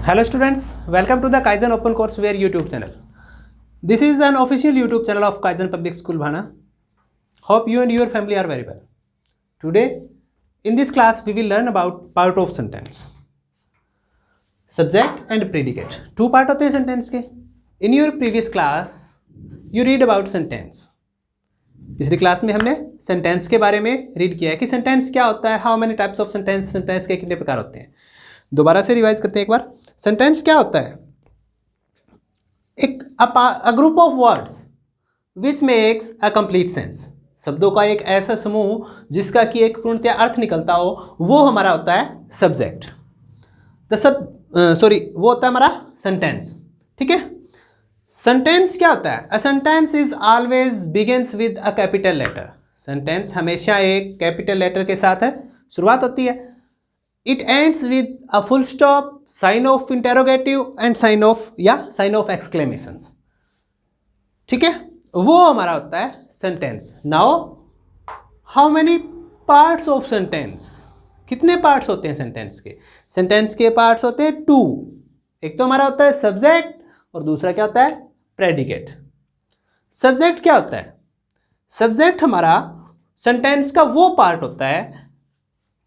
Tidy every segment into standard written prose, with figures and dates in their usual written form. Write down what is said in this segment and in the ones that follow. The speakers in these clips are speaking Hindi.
Hello students, welcome to the Kaizen Open Courseware YouTube channel. This is an official YouTube channel of Kaizen Public School Bhana. Hope you and your family are very well. Today, in this class, we will learn about part of sentence. Subject and predicate. Two part होते हैं sentence के. In your previous class, you read about sentence. पिछली क्लास में हमने सेंटेंस के बारे में रीड किया है कि सेंटेंस क्या होता है, how many types of sentence, sentence के कितने प्रकार होते हैं. दोबारा से रिवाइज करते हैं एक बार. सेंटेंस क्या होता है? एक a group of words which makes a complete sense. शब्दों का एक ऐसा समूह जिसका कि एक पूर्णतया अर्थ निकलता हो, वो हमारा होता है सब्जेक्ट. वो होता है हमारा सेंटेंस. ठीक है. सेंटेंस क्या होता है? A sentence is always begins with a capital letter. Sentence हमेशा एक कैपिटल लेटर के साथ है शुरुआत होती है. It ends with a full stop, sign of interrogative and sign of exclamations. ठीक है, वो हमारा होता है sentence. Now how many parts of sentence? कितने पार्ट्स होते हैं सेंटेंस के? सेंटेंस के पार्ट्स होते हैं टू. एक तो हमारा होता है सब्जेक्ट और दूसरा क्या होता है? प्रेडिकेट. सब्जेक्ट क्या होता है? सब्जेक्ट हमारा सेंटेंस का वो पार्ट होता है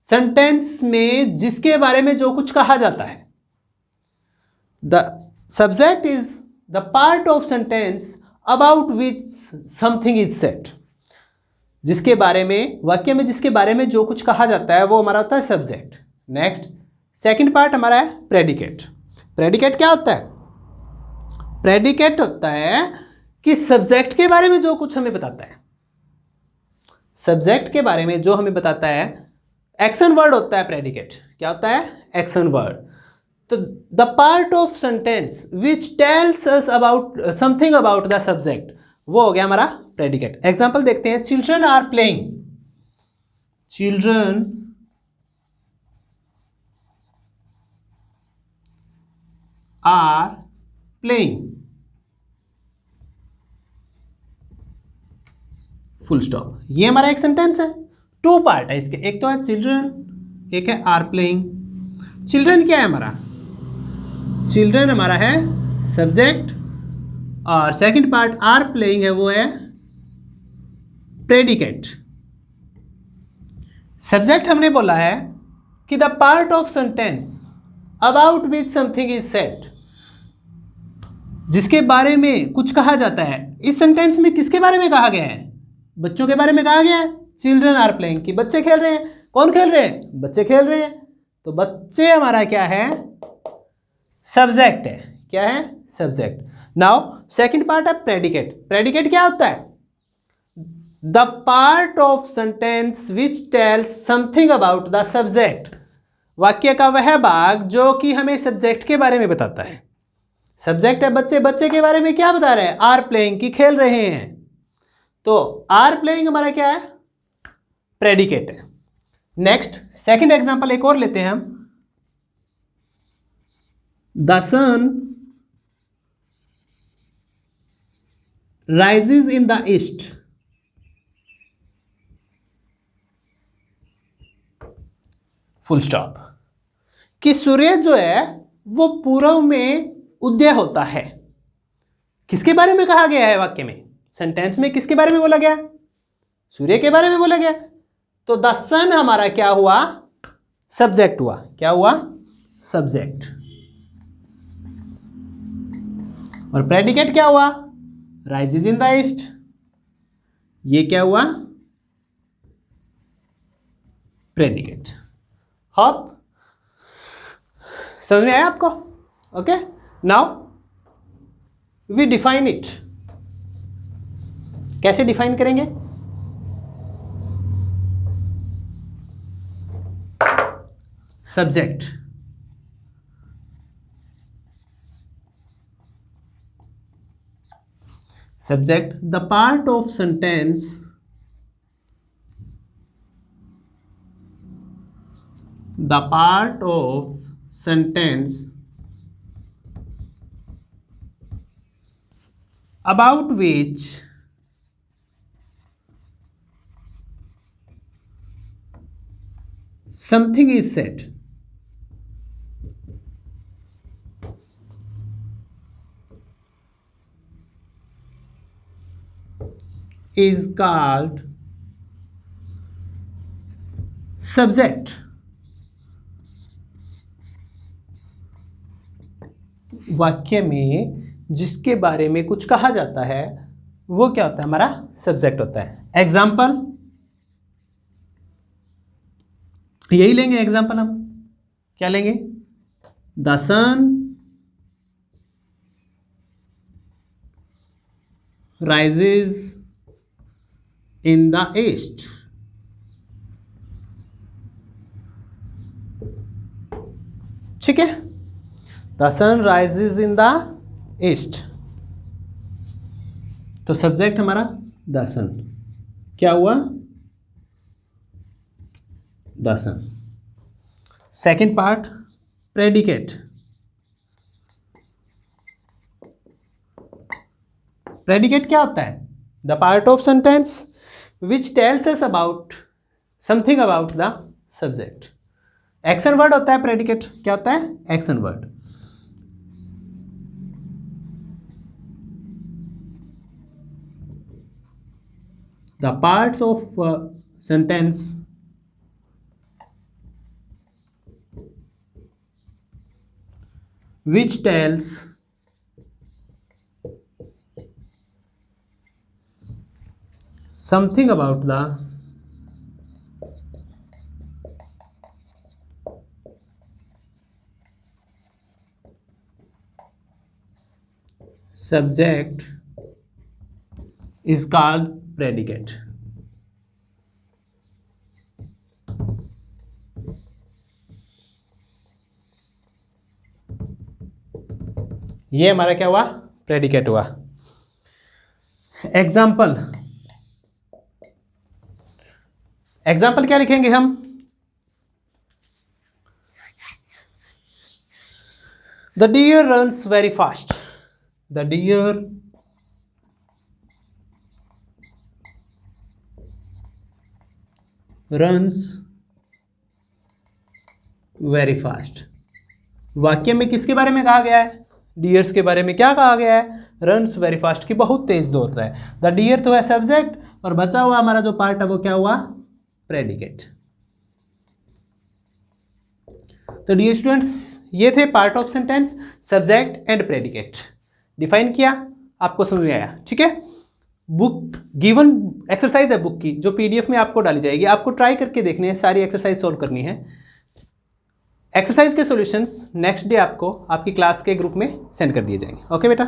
सेंटेंस में जिसके बारे में जो कुछ कहा जाता है. The subject is the part of sentence about which something is said. जिसके बारे में, वाक्य में जिसके बारे में जो कुछ कहा जाता है वो हमारा होता है सब्जेक्ट. नेक्स्ट, सेकंड पार्ट हमारा है प्रेडिकेट. प्रेडिकेट क्या होता है? प्रेडिकेट होता है कि सब्जेक्ट के बारे में जो कुछ हमें बताता है, सब्जेक्ट के बारे में जो हमें बताता है, एक्शन वर्ड होता है प्रेडिकेट. क्या होता है? Action word. तो the part of sentence which tells us about something about the subject, वो हो गया हमारा प्रेडिकेट. एग्जांपल देखते हैं. Children are playing. Children are playing, full stop. ये हमारा एक सेंटेंस है. टू पार्ट है इसके. एक तो है चिल्ड्रन, एक है आर प्लेइंग. चिल्ड्रन क्या है हमारा? चिल्ड्रन हमारा है सब्जेक्ट और सेकंड पार्ट आर प्लेइंग है, वो है प्रेडिकेट. सब्जेक्ट हमने बोला है कि the part of sentence about which something is said, जिसके बारे में कुछ कहा जाता है. इस सेंटेंस में किसके बारे में कहा गया है? बच्चों के बारे में कहा गया है. चिल्ड्रन आर प्लेइंग कि बच्चे खेल रहे हैं. कौन खेल रहे हैं? बच्चे खेल रहे हैं. तो बच्चे हमारा क्या है? सब्जेक्ट है. क्या है? सब्जेक्ट. नाउ सेकंड पार्ट है प्रेडिकेट. प्रेडिकेट क्या होता है? The part of sentence which tales something about the subject. वाक्य का वह भाग जो कि हमें सब्जेक्ट के बारे में बताता है. सब्जेक्ट है बच्चे. बच्चे के बारे में क्या बता रहे हैं? आर प्लेइंग की खेल रहे हैं. तो आर प्लेइंग हमारा क्या है? प्रेडिकेट है. नेक्स्ट, सेकंड एग्जांपल एक और लेते हैं हम. The sun rises in the east. Full stop. कि सूर्य जो है वो पूर्व में उदय होता है. किसके बारे में कहा गया है वाक्य में? सेंटेंस में किसके बारे में बोला गया? सूर्य के बारे में बोला गया. तो द सन हमारा क्या हुआ? सब्जेक्ट हुआ. क्या हुआ? सब्जेक्ट. और प्रेडिकेट क्या हुआ? Rises in the east. ये क्या हुआ? प्रेडिकेट. होप समझ में आया आपको? Okay. Now we define it. कैसे डिफाइन करेंगे? Subject. Subject the part of sentence about which something is said. is called subject. वाक्य में जिसके बारे में कुछ कहा जाता है वो क्या होता है? हमारा सब्जेक्ट होता है। एग्जाम्पल यही लेंगे। एग्जाम्पल हम क्या लेंगे? The sun rises in the east. ठीक है, the sun rises in the east, तो सब्जेक्ट हमारा द सन। क्या हुआ? The sun. Second part predicate. Predicate क्या होता है? The part of sentence which tells us about something about the subject. Action word होता है प्रेडिकेट। क्या होता है? Action word. The parts of sentence which tells something about the subject is called predicate. ये हमारा क्या हुआ? प्रेडिकेट हुआ। एग्जाम्पल, एग्जाम्पल क्या लिखेंगे हम? The deer runs very fast. The deer runs very fast. वाक्य में किसके बारे में कहा गया है? डियर्स के बारे में। क्या कहा गया है? रन्स वेरी फास्ट, की बहुत तेज दौड़ता है। द डियर तो है सब्जेक्ट, और बचा हुआ हमारा जो पार्ट है वो क्या हुआ? प्रेडिकेट। तो डियर स्टूडेंट्स, ये थे part of sentence, subject and predicate. Define किया, आपको समझ में आया? ठीक है। बुक गिवन एक्सरसाइज है बुक की, जो पीडीएफ में आपको डाली जाएगी। आपको ट्राई करके देखनी है, सारी एक्सरसाइज सोल्व करनी है। एक्सरसाइज के सॉल्यूशंस नेक्स्ट डे आपको आपकी क्लास के ग्रुप में सेंड कर दिए जाएंगे। ओके बेटा।